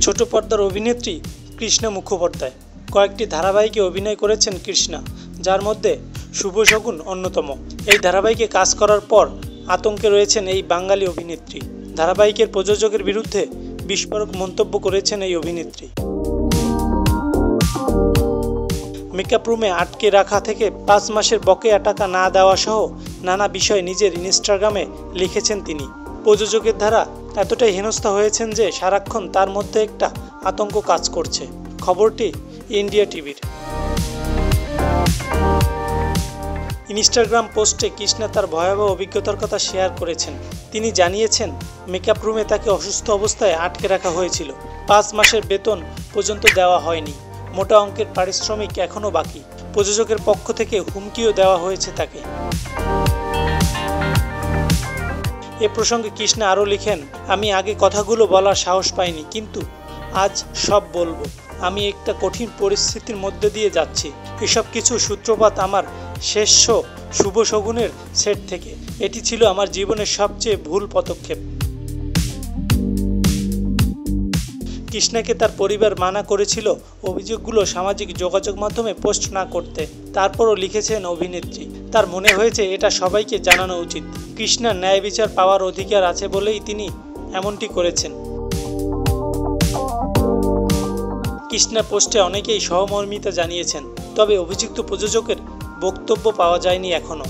ছোট পর্দার অভিনেত্রী কৃষ্ণা মুখোপাধ্যায় কয়েকটি ধারাবাহিকে অভিনয় করেছেন কৃষ্ণা, যার মধ্যে শুভ শগুন অন্যতম। এই ধারাবাহিকে কাজ করার পর আতঙ্কে রয়েছেন এই বাঙালি অভিনেত্রী। ধারাবাহিকের প্রযোজকের বিরুদ্ধে বিস্ফোরক মন্তব্য করেছেন এই অভিনেত্রী। মেকআপ রুমে আটকে রাখা থেকে 5 মাসের বকেয়া টাকা না দেওয়া সহ নানা বিষয় নিজের ইনস্টাগ্রামে লিখেছেন তিনি। প্রযোজকের দ্বারা এতটাই হেনস্থা হয়েছেন যে সারাক্ষণ তার মধ্যে একটা আতঙ্ক কাজ করছে। খবরটি ইন্ডিয়া টিভির। ইনস্টাগ্রাম পোস্টে কৃষ্ণা তার ভয়াবহ অভিজ্ঞতার কথা শেয়ার করেছেন। তিনি জানিয়েছেন, মেকআপ রুমে তাকে অসুস্থ অবস্থায় আটকে রাখা হয়েছিল। 5 মাসের বেতন পর্যন্ত দেওয়া হয়নি। মোটা অঙ্কের পারিশ্রমিক এখনও বাকি। প্রযোজকের পক্ষ থেকে হুমকিও দেওয়া হয়েছে তাকে। এ প্রসঙ্গে কৃষ্ণা আরও লিখেন, আমি আগে কথাগুলো বলার সাহস পাইনি, কিন্তু আজ সব বলবো। আমি একটা কঠিন পরিস্থিতির মধ্যে দিয়ে যাচ্ছি। এসব কিছু সূত্রপাত আমার শেষ শো শুভ শগুনের সেট থেকে। এটি ছিল আমার জীবনের সবচেয়ে ভুল পদক্ষেপ। কৃষ্ণাকে তার পরিবার মানা করেছিল অভিযোগগুলো সামাজিক যোগাযোগ মাধ্যমে পোস্ট না করতে। তারপরও লিখেছেন অভিনেত্রী, তার মনে হয়েছে এটা সবাইকে জানানো উচিত। কৃষ্ণার ন্যায় বিচার পাওয়ার অধিকার আছে বলেই তিনি এমনটি করেছেন। কৃষ্ণা পোস্টে অনেকেই সহমর্মিতা জানিয়েছেন, তবে অভিযুক্ত প্রযোজকের বক্তব্য পাওয়া যায়নি এখনও।